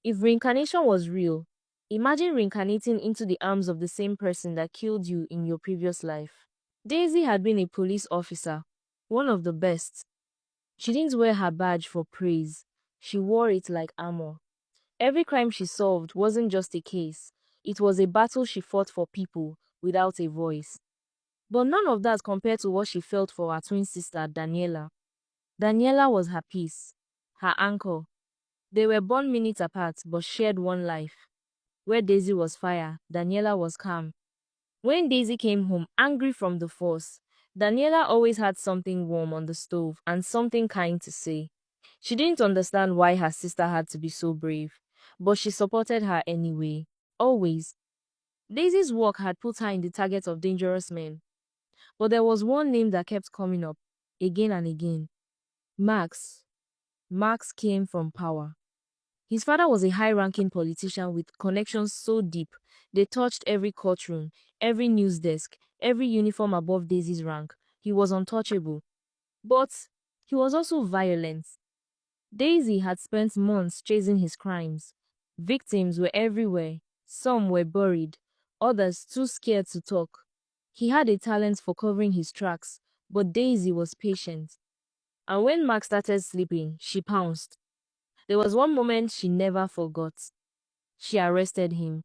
If reincarnation was real, imagine reincarnating into the arms of the same person that killed you in your previous life. Daisy had been a police officer, one of the best. She didn't wear her badge for praise. She wore it like armor. Every crime she solved wasn't just a case. It was a battle she fought for people without a voice. But none of that compared to what she felt for her twin sister, Daniela. Daniela was her peace, her anchor. They were born minutes apart but shared one life. Where Daisy was fire, Daniela was calm. When Daisy came home angry from the force, Daniela always had something warm on the stove and something kind to say. She didn't understand why her sister had to be so brave, but she supported her anyway. Always. Daisy's work had put her in the target of dangerous men. But there was one name that kept coming up, again and again. Max. Max came from power. His father was a high-ranking politician with connections so deep, they touched every courtroom, every news desk, every uniform above Daisy's rank. He was untouchable. But he was also violent. Daisy had spent months chasing his crimes. Victims were everywhere. Some were buried, others too scared to talk. He had a talent for covering his tracks, but Daisy was patient. And when Max started sleeping, she pounced. There was one moment she never forgot. She arrested him.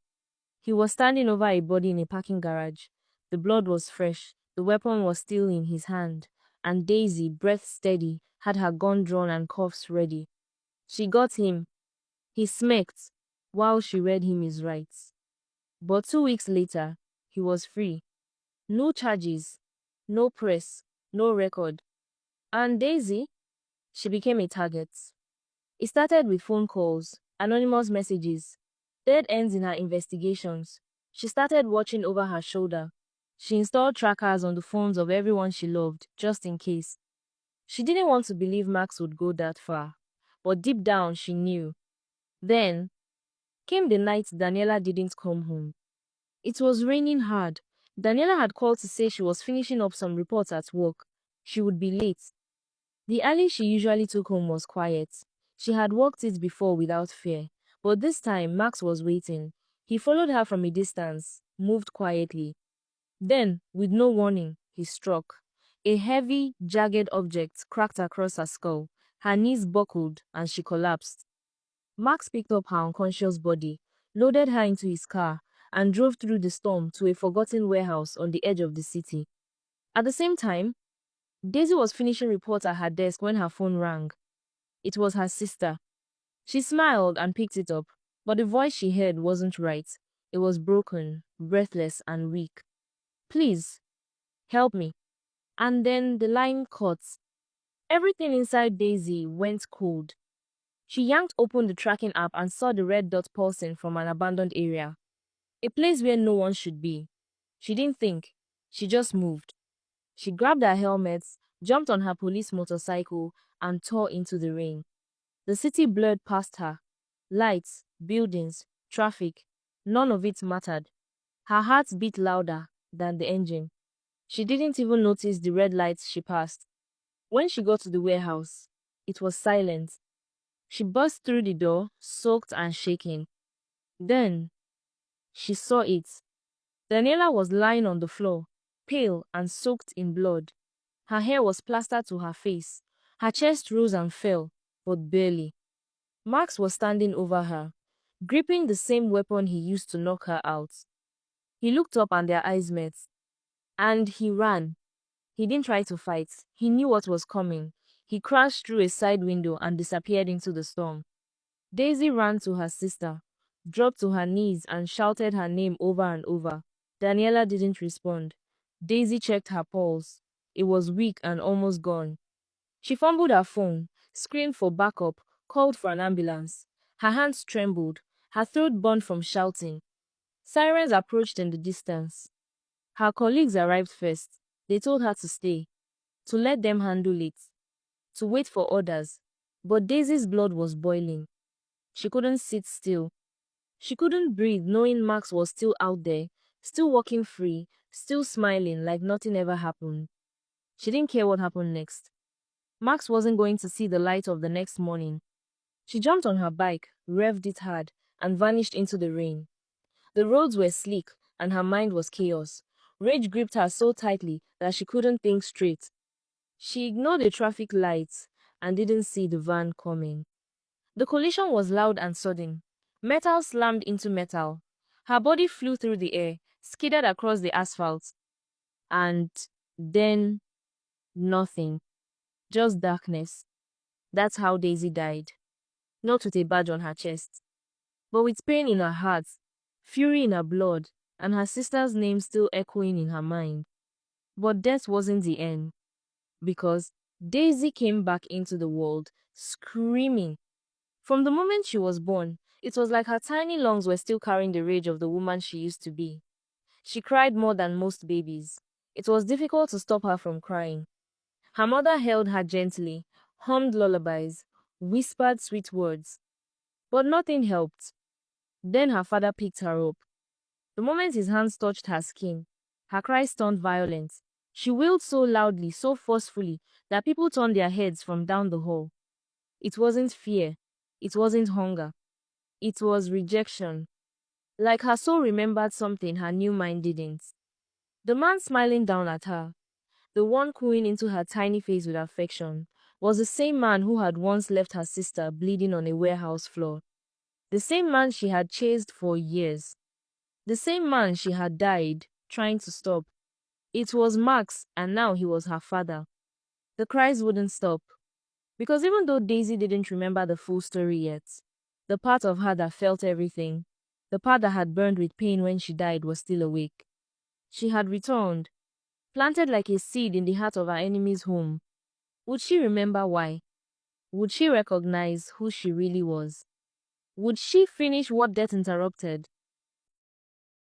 He was standing over a body in a parking garage. The blood was fresh, the weapon was still in his hand, and Daisy, breath steady, had her gun drawn and cuffs ready. She got him. He smirked while she read him his rights. But 2 weeks later, he was free. No charges, no press, no record. And Daisy, she became a target. It started with phone calls, anonymous messages, dead ends in her investigations. She started watching over her shoulder. She installed trackers on the phones of everyone she loved, just in case. She didn't want to believe Max would go that far, but deep down she knew. Then came the night Daniela didn't come home. It was raining hard. Daniela had called to say she was finishing up some reports at work. She would be late. The alley she usually took home was quiet. She had walked it before without fear, but this time Max was waiting. He followed her from a distance, moved quietly. Then, with no warning, he struck. A heavy, jagged object cracked across her skull. Her knees buckled, and she collapsed. Max picked up her unconscious body, loaded her into his car, and drove through the storm to a forgotten warehouse on the edge of the city. At the same time, Daisy was finishing reports at her desk when her phone rang. It was her sister. She smiled and picked it up, but the voice she heard wasn't right. It was broken, breathless, and weak. "Please, help me." And then the line cut. Everything inside Daisy went cold. She yanked open the tracking app and saw the red dot pulsing from an abandoned area. A place where no one should be. She didn't think. She just moved. She grabbed her helmet, jumped on her police motorcycle, and tore into the rain. The city blurred past her. Lights, buildings, traffic. None of it mattered. Her heart beat louder than the engine. She didn't even notice the red lights she passed. When she got to the warehouse, it was silent. She burst through the door, soaked and shaking. Then, she saw it. Daniela was lying on the floor, pale and soaked in blood. Her hair was plastered to her face. Her chest rose and fell, but barely. Max was standing over her, gripping the same weapon he used to knock her out. He looked up and their eyes met. And he ran. He didn't try to fight. He knew what was coming. He crashed through a side window and disappeared into the storm. Daisy ran to her sister, dropped to her knees and shouted her name over and over. Daniela didn't respond. Daisy checked her pulse. It was weak and almost gone. She fumbled her phone, screamed for backup, called for an ambulance. Her hands trembled. Her throat burned from shouting. Sirens approached in the distance. Her colleagues arrived first. They told her to stay, to let them handle it, to wait for orders. But Daisy's blood was boiling. She couldn't sit still. She couldn't breathe knowing Max was still out there, still walking free, still smiling like nothing ever happened. She didn't care what happened next. Max wasn't going to see the light of the next morning. She jumped on her bike, revved it hard, and vanished into the rain. The roads were sleek, and her mind was chaos. Rage gripped her so tightly that she couldn't think straight. She ignored the traffic lights and didn't see the van coming. The collision was loud and sudden. Metal slammed into metal. Her body flew through the air, skidded across the asphalt, and then nothing. Just darkness. That's how Daisy died. Not with a badge on her chest, but with pain in her heart, fury in her blood, and her sister's name still echoing in her mind. But death wasn't the end, because Daisy came back into the world, screaming. From the moment she was born, it was like her tiny lungs were still carrying the rage of the woman she used to be. She cried more than most babies. It was difficult to stop her from crying. Her mother held her gently, hummed lullabies, whispered sweet words. But nothing helped. Then her father picked her up. The moment his hands touched her skin, her cries turned violent. She wailed so loudly, so forcefully, that people turned their heads from down the hall. It wasn't fear. It wasn't hunger. It was rejection. Like her soul remembered something her new mind didn't. The man smiling down at her, the one cooing into her tiny face with affection, was the same man who had once left her sister bleeding on a warehouse floor. The same man she had chased for years. The same man she had died trying to stop. It was Max, and now he was her father. The cries wouldn't stop. Because even though Daisy didn't remember the full story yet, the part of her that felt everything, the part that had burned with pain when she died, was still awake. She had returned, planted like a seed in the heart of her enemy's home. Would she remember why? Would she recognize who she really was? Would she finish what death interrupted?